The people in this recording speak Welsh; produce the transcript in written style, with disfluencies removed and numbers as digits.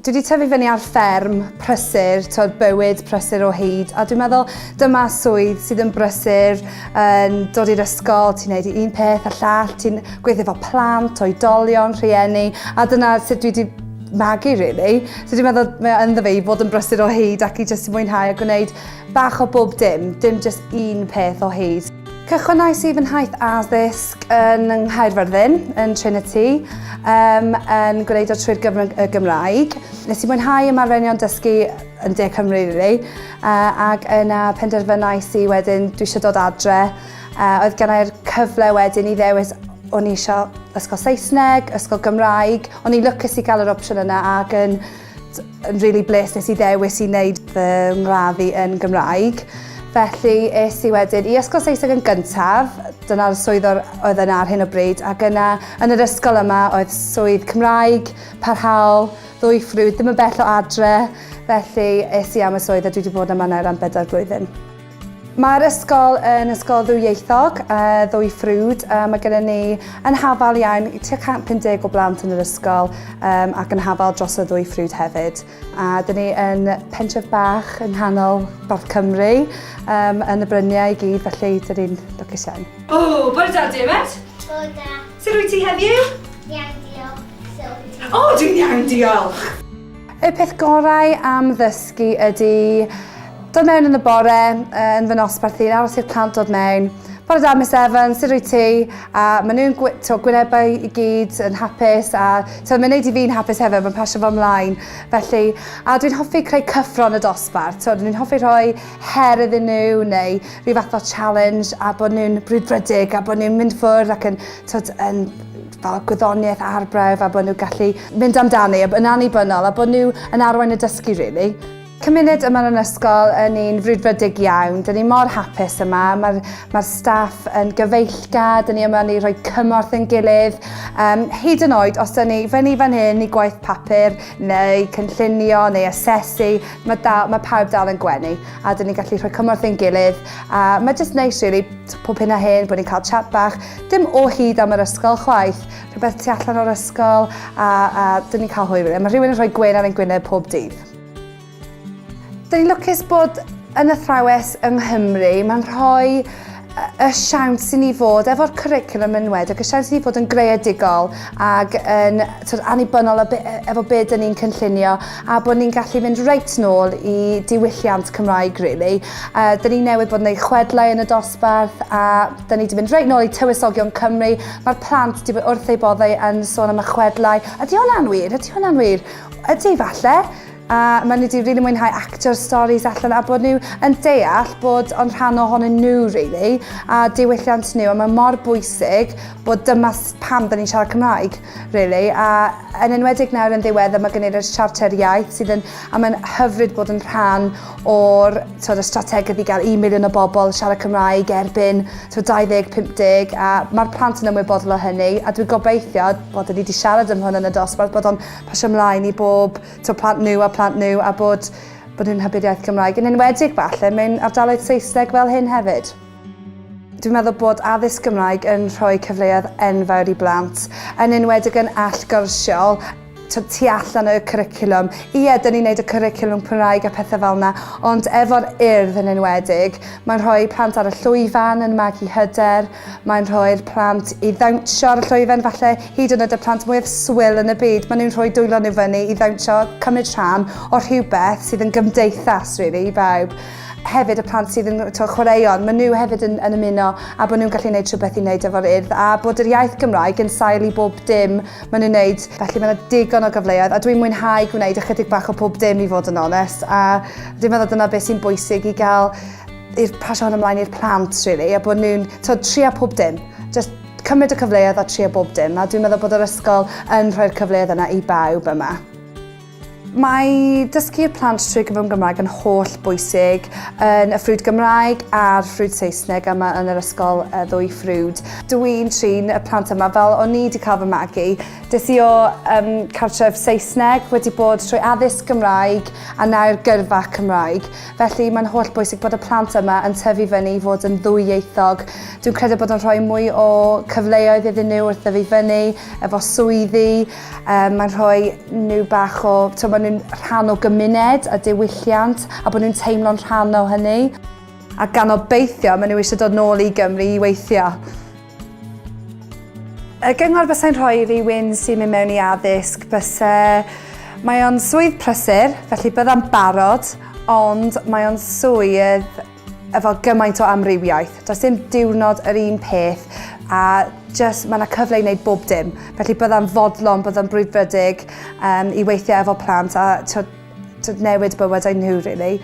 Dwi wedi tyfu fyny ar fferm prysur, bywyd prysur o hyd, a dwi'n meddwl dyma swydd sydd yn brysur, yn dod i'r ysgol, ti'n gwneud un peth a llall, ti'n gweithio efo plant, oedolion, rhieni, a dyna sut dwi wedi magu, really. So dwi'n meddwl mae ynddo fi i fod yn brysur o hyd ac i jyst mwynhau a gwneud bach o bob dim jyst un peth o hyd. Cychwynnais i fy nhaith addysg yn Nghaerfyrddin, yn Trinity, yn gwneud o trwy'r Gymraeg. Nes i mwynhau ymarferion dysgu yn De Cymru, really, ac yna penderfynais i wedyn dwi eisiau dod adre. Oedd gennau'r cyfle wedyn i ddewis o'n i eisiau ysgol Saesneg, ysgol Gymraeg. O'n i lwcus i gael yr opsiwn yna ac yn really bles nes i ddewis i wneud fy ngraddu yn Gymraeg. Felly es i wedyn i ysgol Saesneg yn gyntaf, dyna'r swydd oedd yna ar hyn o bryd, ac yna yn yr ysgol yma oedd swydd Cymraeg, parhaol, ddwy ffrwd, ddim yn bell o adre, felly es i am y swydd a dwi wedi bod yma nawr am 4 blwyddyn. Mae'r ysgol yn ysgol ddwyieithog, ddwy ffrwd. Mae gennym ni yn hafal iawn, tua 150 o blant yn yr ysgol ac yn hafal dros y ddwy ffrwd hefyd. A dyn ni yn pentref bach yng nghanol Borth Cymru, yn y bryniau i gyd, felly dyn ni'n lwcus iawn. O, bore da, Diarmaid? Bore da. Sut wyt ti heddiw? Iawn, diolch. O, dwi'n iawn, diolch. Y peth gorau am ddysgu ydy dod mewn yn y bore, yn fy nosbarth i'n aros i'r plant dod mewn. Bore da, Miss Evans, sut wyt ti? A maen nhw'n gwynebau i gyd yn hapus a mae'n gwneud i fi'n hapus hefyd, mae'n pasio fo ymlaen. Felly, a dwi'n hoffi creu cyffro yn y dosbarth. Dwi'n hoffi rhoi her iddyn nhw neu rhyw fath o challenge a bod nhw'n brwdfrydig a bod nhw'n mynd ffwrdd ac yn fel gwyddoniaeth arbrawf a bod nhw'n gallu mynd amdani, yn annibynnol a bod nhw yn arwain y dysgu, really. Cymuned yma yn ysgol yn un frwdfrydig iawn. Dyn ni mor hapus yma. Mae'r staff yn gyfeillgar, dyn ni yma ni rhoi cymorth yn gilydd. Hyd yn oed, os dyn ni fyny fan hyn i gwaith papur neu cynllunio neu asesu, mae pawb dal yn gwenu. A dyn ni'n gallu rhoi cymorth yn gilydd. Mae jyst neis, really, pob hyn a hyn, bod ni'n cael chat bach. Dim o hyd am yr ysgol chwaith. Rhywbeth tu allan o'r ysgol a dyn ni'n cael hwyl. Mae rhywun yn rhoi gwyn ar ein gwyneb pob dydd. Dyn ni'n lwcus bod yn athrawes yng Nghymru, mae'n rhoi y siawns i ni fod efo'r cwricwlwm enwedig, y siawns i ni fod yn greadigol ac yn annibynnol efo beth dyn ni'n cynllunio a bod ni'n gallu mynd reit nôl i diwylliant Cymraeg, really. Dyn ni newydd bod yn gwneud chwedlau yn y dosbarth a dyn ni wedi mynd reit nôl i tywysogion Cymru. Mae'r plant wedi bod wrth eu boddau yn sôn am y chwedlau. Ydy hwnna'n wir? Ydy hwnna'n wir? Ydy falle? A maen nhw wedi really mwynhau actor stories allan a bod nhw yn deall bod o'n rhan ohonyn nhw, really, a diwylliant nhw. A mae mor bwysig bod dyma pam dyn ni'n siarad Cymraeg, really. A yn enwedig nawr yn ddiweddar mae gen i'r siarter iaith sydd yn, a mae'n hyfryd bod yn rhan o'r strategaeth i gael 1 miliwn o bobl siarad Cymraeg erbyn 2050 a mae'r plant yn ymwybodol o hynny a dwi'n gobeithio bod ni wedi siarad am hwn yn y dosbarth bod o'n pasio ymlaen i bob plant nhw a bod nhw'n hybu'r iaith Gymraeg. Yn enwedig falle mewn ardaloedd Saesneg fel hyn hefyd. Dwi'n meddwl bod addysg Gymraeg yn rhoi cyfleoedd enfawr i blant, yn enwedig yn allgyrsiol, tu allan o'r cwricwlwm. Ie, dyn ni'n gwneud y cwricwlwm Cymraeg a pethau fel yna, ond efo'r urdd yn enwedig, mae'n rhoi plant ar y llwyfan yn magu hyder, mae'n rhoi'r plant i ddawnsio ar y llwyfan, falle hyd yn oed y plant mwyaf swil yn y byd, maen nhw'n rhoi dwylo nhw fyny i ddawnsio, cymryd rhan o rhywbeth sydd yn gymdeithas, really, i bawb. Hefyd y plant sydd yn chwaraeon, maen nhw hefyd yn ymuno a bod nhw'n gallu gwneud rhywbeth i wneud efo'r urdd a bod yr iaith Gymraeg yn sail i bob dim maen nhw'n wneud. Felly mae yna digon o gyfleoedd a dwi'n mwynhau gwneud ychydig bach o pob dim i fod yn onest a dwi'n meddwl dyna beth sy'n bwysig i gael i'r pasio hwn ymlaen i'r plant, really, a bod nhw'n trio pob dim. Just cymryd y cyfleoedd a trio bob dim a dwi'n meddwl bod yr ysgol yn rhoi'r cyfleoedd yna i bawb yma. Mae dysgu'r plant trwy gyfrwng Gymraeg yn holl bwysig yn y ffrwd Gymraeg a'r ffrwd Saesneg yma yn yr ysgol ddwy ffrwd. Dwi'n trin y plant yma fel o'n i wedi cael fy magu. Des i o cartref Saesneg wedi bod trwy addysg Gymraeg a nawr gyrfa Cymraeg. Felly mae'n holl bwysig bod y plant yma yn tyfu fyny i fod yn ddwyieithog. Dwi'n credu bod yn rhoi mwy o cyfleoedd iddyn nhw wrth ddyfu fyny, efo swyddi. Mae'n rhoi nhw bach o... bod nhw'n rhan o gymuned a diwylliant a bod nhw'n teimlo'n rhan o hynny. A gan obeithio, maen nhw eisiau dod nôl i Gymru i weithio. Y gyngor bysau'n rhoi rhywun sy'n mynd mewn i addysg mae o'n swydd prysur, felly byddai'n barod, ond mae o'n swydd efo gymaint o amrywiaeth. Does dim diwrnod yr un peth a mae yna cyfle i wneud bob dim. Felly byddai'n fodlon, byddai'n brwdfrydig i weithio efo plant a newid bywydau nhw, really.